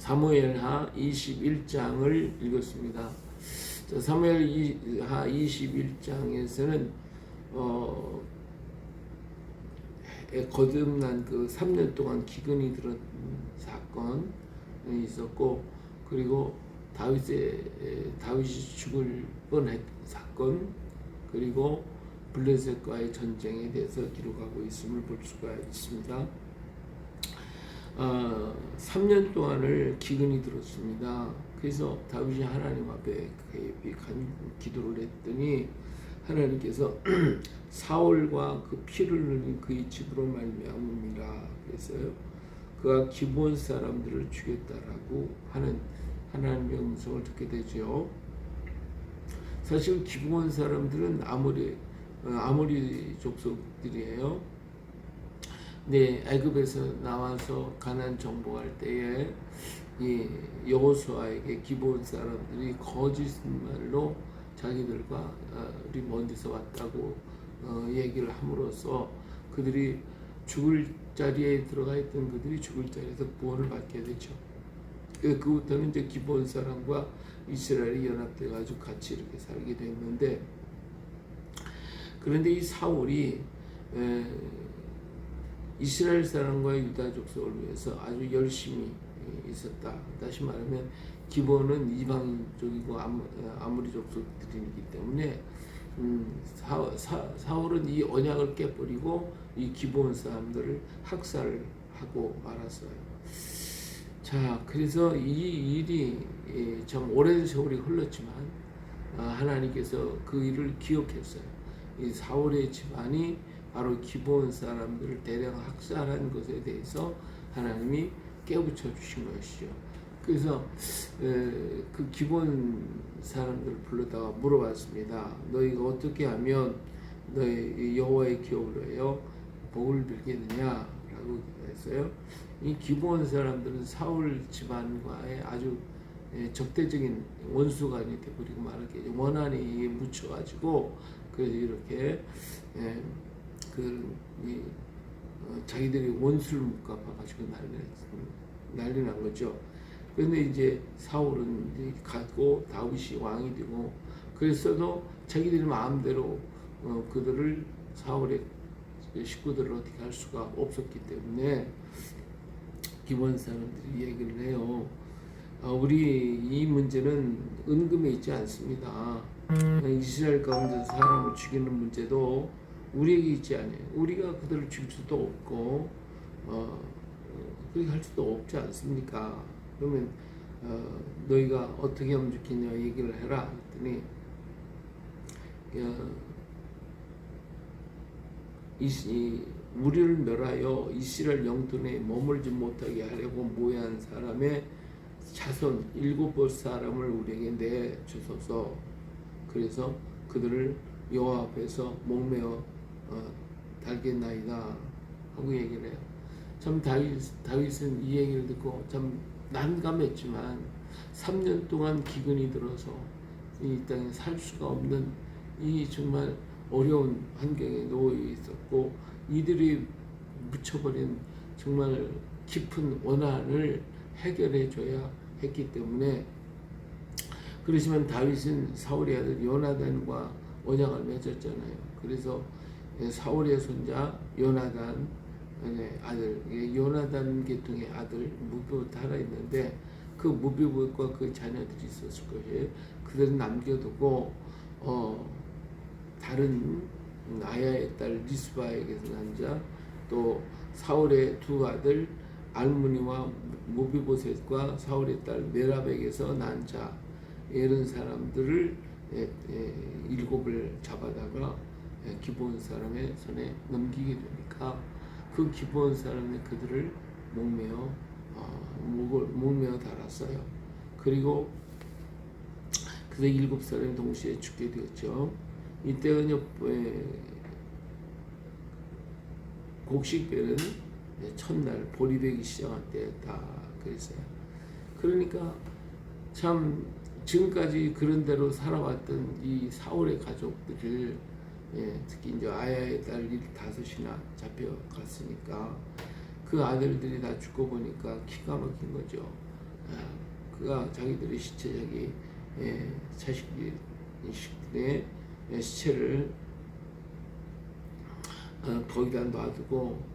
사무엘하 21장을 읽었습니다. 사무엘하 21장에서는 거듭난 그 3년 동안 기근이 들었던 사건이 있었고, 그리고 다윗이 죽을 뻔한 사건, 그리고 블레셋과의 전쟁에 대해서 기록하고 있음을 볼 수가 있습니다. 3년 동안을 기근이 들었습니다. 그래서 다윗이 하나님 앞에 기도를 했더니 하나님께서 사울과 그 피를 흘린 그의 집으로 말미암음이라 그랬어요. 그가 기브온 사람들을 죽였다라고 하는 하나님의 음성을 듣게 되죠. 사실 기브온 사람들은 아모리 족속들이에요. 네, 애굽에서 나와서 가나안 정복할 때에 이 여호수아에게 기브온 사람들이 거짓말로 자기들과 우리 먼 데서 왔다고 얘기를 함으로써 그들이 죽을 자리에 들어가 있던 그들이 죽을 자리에서 구원을 받게 되죠. 그부터는 이제 기브온 사람과 이스라엘이 연합돼 가지고 같이 이렇게 살게 됐는데, 그런데 이 사울이 이스라엘 사람과 유다 족속을 위해서 아주 열심히 있었다. 다시 말하면 기본은 이방족이고 아모리 족속들이기 때문에 사울은 이 언약을 깨버리고 이 기본 사람들을 학살하고 말았어요. 자, 그래서 이 일이 참 오랜 세월이 흘렀지만 하나님께서 그 일을 기억했어요. 이 사울의 집안이 바로 기본 사람들을 대량 학살한 것에 대해서 하나님이 깨우쳐 주신 것이죠. 그래서 그 기본 사람들을 불러다가 물어봤습니다. 너희가 어떻게 하면 너희 여호와의 기업으로 해요 복을 빌겠느냐라고 했어요. 이 기본 사람들은 사울 집안과의 아주 적대적인 원수관이 되버리고 말하게 원한이 묻혀가지고 그래서 이렇게 자기들이 원수를 못 갚아가지고 난리 난 거죠. 그런데 이제 사울은 이제 갔고 다윗이 왕이 되고, 그랬어도 자기들이 마음대로 그들을 사울의 식구들을 어떻게 할 수가 없었기 때문에 기본 사람들이 얘기를 해요. 우리 이 문제는 은금에 있지 않습니다. 이스라엘 가운데 사람을 죽이는 문제도 우리에게 있지 않아요. 우리가 그들을 죽일 수도 없고 그렇게 할 수도 없지 않습니까? 그러면 너희가 어떻게 하면 좋겠냐 얘기를 해라 했더니 우리를 멸하여 이스라엘 영토 내에 머물지 못하게 하려고 모해한 사람의 자손 7번 사람을 우리에게 내주소서. 그래서 그들을 여호와 앞에서 목매어 달겠나이다 하고 얘기를 해요. 참 다윗은 이 얘기를 듣고 참 난감했지만 3년 동안 기근이 들어서 이 땅에 살 수가 없는 이 정말 어려운 환경에 놓여 있었고, 이들이 묻혀버린 정말 깊은 원한을 해결해 줘야 했기 때문에, 그렇지만 다윗은 사울의 아들 요나단과 언약을 맺었잖아요. 그래서 사울의 손자 요나단 아들, 요나단 계통의 아들 무비봇 하나 있는데 그 무비봇과 그 자녀들이 있었을 것이에요. 그들은 남겨두고 다른 아야의 딸 리스바에게서 난 자, 또 사울의 두 아들 알므니와 무비보셋과 사울의 딸 메랍에게서 난 자, 이런 사람들을 7을 잡아다가 기브온 사람의 손에 넘기게 되니까 그 기브온 사람이 그들을 목매어 달았어요. 그리고 그래서 7사람이 동시에 죽게 되었죠. 이때는요, 곡식별은 첫날 볼이 되기 시작할 때다 그랬어요. 그러니까 참 지금까지 그런 대로 살아왔던 이 사울의 가족들을 특히 이제 아야의 딸이 5이나 잡혀갔으니까 그 아들들이 다 죽고 보니까 기가 막힌 거죠. 그가 자기들의 시체 자식들의 시체를 거기다 놔두고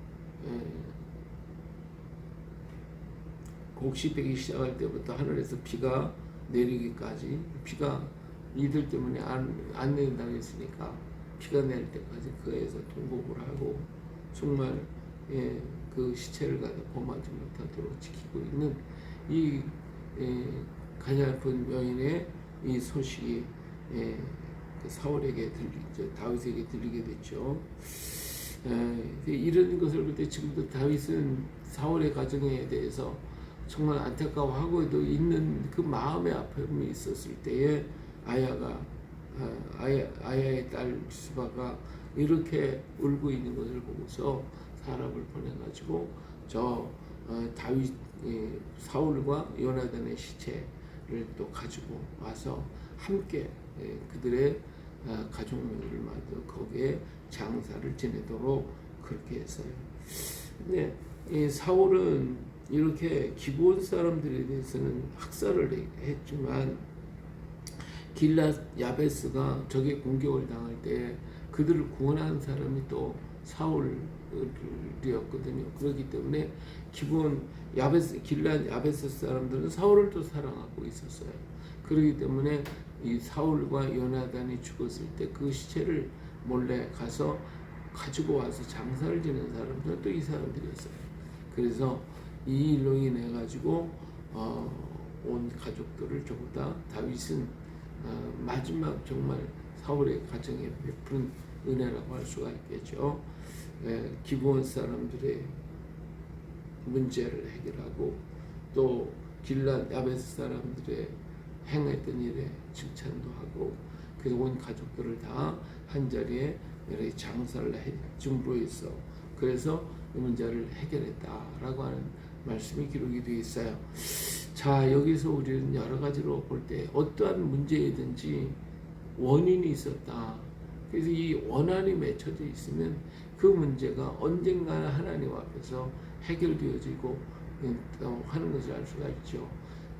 곡식 빼기 시작할 때부터 하늘에서 비가 내리기까지, 비가 이들 때문에 안 내린다고 했으니까 비가 내릴 때까지 그에서 통곡을 하고 정말 그 시체를 갖다 범하지 못하도록 지키고 있는 이 가냘픈 여인의 이 소식이 그 사울에게 다윗에게 들리게 됐죠. 이런 것을 볼 때 지금도 다윗은 사울의 가정에 대해서 정말 안타까워하고 있는 그 마음의 아픔이 있었을 때에 아야의 딸 스바가 이렇게 울고 있는 것을 보고서 사람을 보내가지고 다윗 사울과 요나단의 시체를 또 가지고 와서 함께 그들의 가족묘를 만들어 거기에 장사를 지내도록 그렇게 했어요. 근데 사울은 이렇게 기브온 사람들에 대해서는 학살을 했지만 길랏 야베스가 적의 공격을 당할 때 그들을 구원한 사람이 또 사울이었거든요. 그렇기 때문에 길랏 야베스 사람들은 사울을 또 사랑하고 있었어요. 그렇기 때문에 이 사울과 요나단이 죽었을 때 그 시체를 몰래 가서 가지고 와서 장사를 지는 사람들은 또 이 사람들이었어요. 그래서 이 일로 인해 가지고 온 가족들을 전부 다 다윗은 마지막 정말 사울의 가정에 베푼 은혜라고 할 수가 있겠죠. 기브온 사람들의 문제를 해결하고 또 길랏 야베스 사람들의 행했던 일에 칭찬도 하고 그래서 온 가족들을 다 한자리에 장사를 해줌으로 해서 그래서 이 문제를 해결했다라고 하는 말씀이 기록이 되어 있어요. 자, 여기서 우리는 여러 가지로 볼 때 어떠한 문제이든지 원인이 있었다. 그래서 이 원한이 맺혀져 있으면 그 문제가 언젠가 하나님 앞에서 해결되어지고 하는 것을 알 수가 있죠.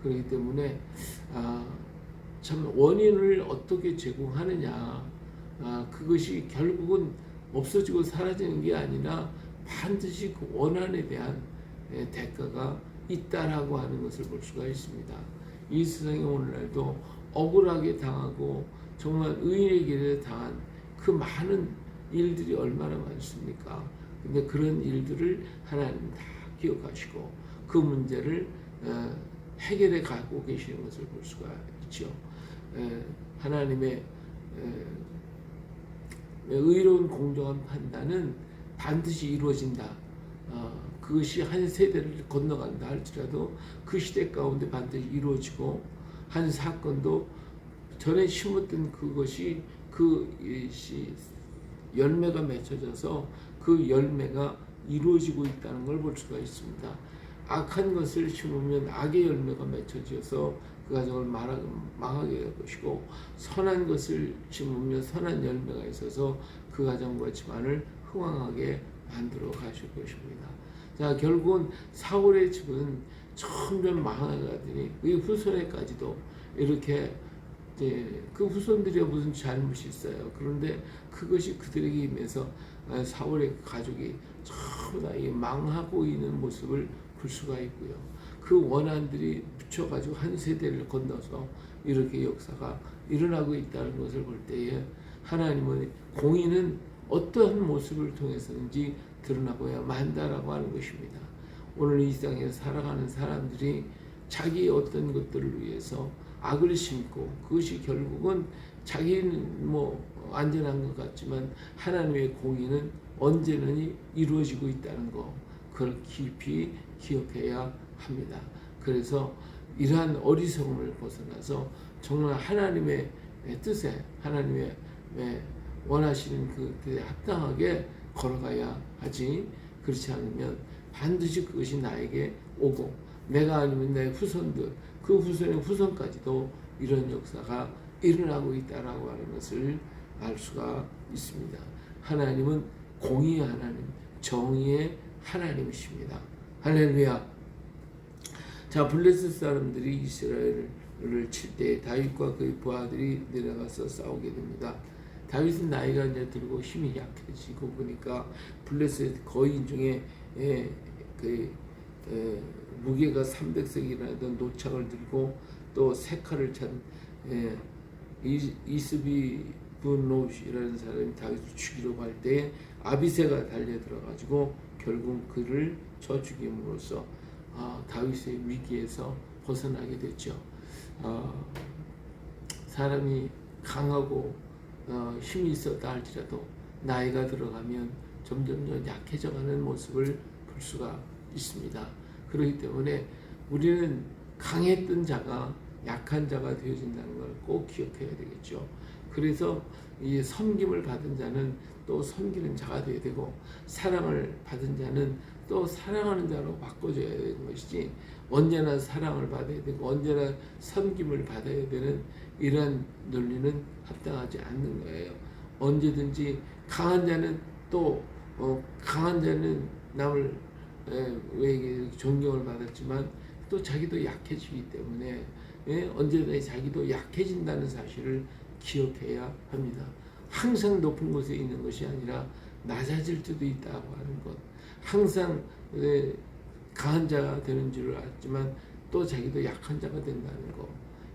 그렇기 때문에 참 원인을 어떻게 제공하느냐, 그것이 결국은 없어지고 사라지는 게 아니라 반드시 그 원한에 대한 대가가 있다라고 하는 것을 볼 수가 있습니다. 이 세상에 오늘날도 억울하게 당하고 정말 의인의 길에 당한 그 많은 일들이 얼마나 많습니까? 근데 그런 일들을 하나님 다 기억하시고 그 문제를 해결해 가고 계시는 것을 볼 수가 있죠. 하나님의 의로운 공정한 판단은 반드시 이루어진다. 그것이 한 세대를 건너간다 할지라도 그 시대 가운데 반드시 이루어지고 한 사건도 전에 심었던 그것이 열매가 맺혀져서 그 열매가 이루어지고 있다는 걸 볼 수가 있습니다. 악한 것을 심으면 악의 열매가 맺혀져서 그 가정을 망하게 될 것이고 선한 것을 심으면 선한 열매가 있어서 그 가정과 집안을 흥왕하게 만들어 가실 것입니다. 자, 결국은 사울의 집은 점점 망해가더니 그 후손에까지도 이렇게 그 후손들이 무슨 잘못이 있어요. 그런데 그것이 그들에게 임해서 사울의 가족이 전부 다 망하고 있는 모습을 볼 수가 있고요. 그 원한들이 묻혀가지고 한 세대를 건너서 이렇게 역사가 일어나고 있다는 것을 볼 때에 하나님은 공의는 어떠한 모습을 통해서든지 드러나고야 만다라고 하는 것입니다. 오늘 이 세상에 살아가는 사람들이 자기의 어떤 것들을 위해서 악을 심고 그것이 결국은 자기는 안전한 것 같지만 하나님의 공의는 언제는 이루어지고 있다는 거, 그걸 깊이 기억해야 합니다. 그래서 이러한 어리석음을 벗어나서 정말 하나님의 뜻에 하나님의 원하시는 그 뜻에 합당하게 걸어가야 하지, 그렇지 않으면 반드시 그것이 나에게 오고 내가 아니면 내 후손들, 그 후손의 후손까지도 이런 역사가 일어나고 있다라고 하는 것을 알 수가 있습니다. 하나님은 공의의 하나님, 정의의 하나님이십니다. 할렐루야. 자, 블레셋 사람들이 이스라엘을 칠 때 다윗과 그의 부하들이 내려가서 싸우게 됩니다. 다윗은 나이가 이제 들고 힘이 약해지고 보니까 블레셋 거인 중에 무게가 300섹이라던 노창을 들고 또 세 칼을 찬 이스비브노시라는 사람이 다윗을 죽이려고 할 때에 아비새가 달려들어가지고 결국 그를 쳐 죽임으로써 다윗의 위기에서 벗어나게 됐죠. 사람이 강하고 힘이 있었다 할지라도 나이가 들어가면 점점 약해져가는 모습을 볼 수가 있습니다. 그렇기 때문에 우리는 강했던 자가 약한 자가 되어진다는 걸 꼭 기억해야 되겠죠. 그래서 이 섬김을 받은 자는 또 섬기는 자가 되어야 되고, 사랑을 받은 자는 또 사랑하는 자로 바꿔줘야 되는 것이지, 언제나 사랑을 받아야 되고 언제나 섬김을 받아야 되는 이러한 논리는 합당하지 않는 거예요. 언제든지 강한 자는 또 강한 자는 남을 왜 존경을 받았지만 또 자기도 약해지기 때문에 언제나 자기도 약해진다는 사실을 기억해야 합니다. 항상 높은 곳에 있는 것이 아니라 낮아질 때도 있다고 하는 것, 항상 강한 자가 되는 줄 알지만 또 자기도 약한 자가 된다는 것,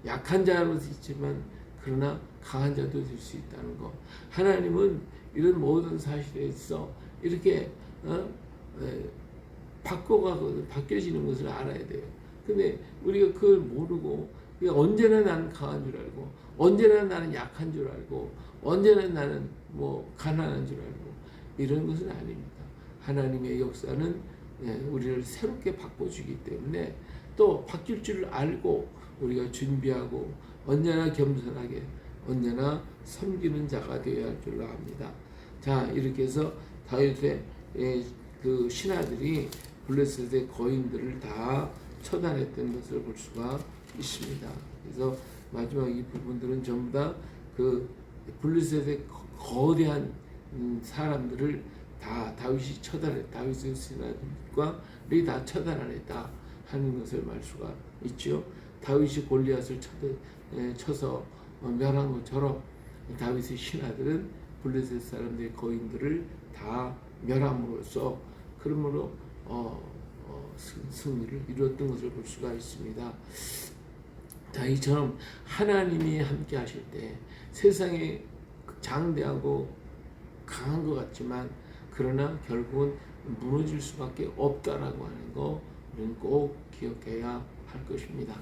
약한 자로 있지만 그러나 강한 자도 될 수 있다는 것. 하나님은 이런 모든 사실에 있어 이렇게 바뀌어지는 것을 알아야 돼요. 근데 우리가 그걸 모르고 언제나 나는 강한 줄 알고 언제나 나는 약한 줄 알고 언제나 나는 가난한 줄 알고 이런 것은 아닙니다. 하나님의 역사는 우리를 새롭게 바꿔주기 때문에 또 바뀔 줄을 알고 우리가 준비하고 언제나 겸손하게 언제나 섬기는 자가 되어야 할 줄로 압니다. 자, 이렇게 해서 다윗의 그 신하들이 블레셋의 거인들을 다 처단했던 것을 볼 수가 있습니다. 그래서 마지막 이 부분들은 전부 다 그 블레셋의 거대한 사람들을 다 다윗이 다윗의 신하들과 다 처단하였다 하는 것을 말 수가 있죠. 다윗이 골리앗을 쳐서 멸한 것처럼 다윗의 신하들은 블레셋 사람들의 거인들을 다 멸함으로써 그러므로 승리를 이루었던 것을 볼 수가 있습니다. 자, 이처럼 하나님이 함께 하실 때 세상에 장대하고 강한 것 같지만 그러나 결국은 무너질 수밖에 없다라고 하는 거 우리는 꼭 기억해야 할 것입니다.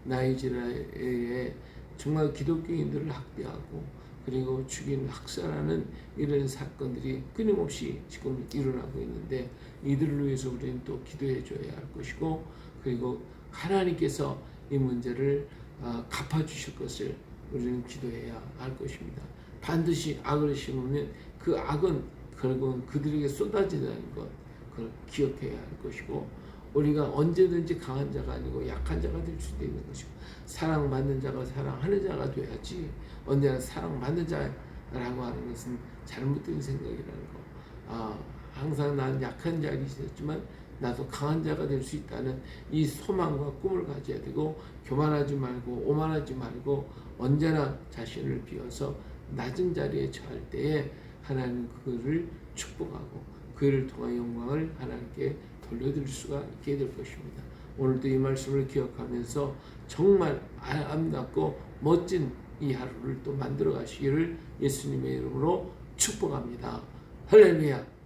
나이지리아에 정말 기독교인들을 학대하고 그리고 죽인 학살하는 이런 사건들이 끊임없이 지금 일어나고 있는데 이들을 위해서 우리는 또 기도해 줘야 할 것이고, 그리고 하나님께서 이 문제를 갚아주실 것을 우리는 기도해야 할 것입니다. 반드시 악을 심으면 그 악은 결국은 그들에게 쏟아진다는 것, 그걸 기억해야 할 것이고, 우리가 언제든지 강한 자가 아니고 약한 자가 될 수도 있는 것이고, 사랑받는 자가 사랑하는 자가 돼야지 언제나 사랑받는 자라고 하는 것은 잘못된 생각이라는 거. 항상 난 약한 자리 있었지만 나도 강한 자가 될 수 있다는 이 소망과 꿈을 가져야 되고, 교만하지 말고 오만하지 말고 언제나 자신을 비워서 낮은 자리에 처할 때에 하나님 그를 축복하고 그를 통한 영광을 하나님께 돌려드릴 수가 있게 될 것입니다. 오늘도 이 말씀을 기억하면서 정말 아름답고 멋진 이 하루를 또 만들어 가시기를 예수님의 이름으로 축복합니다. 할렐루야.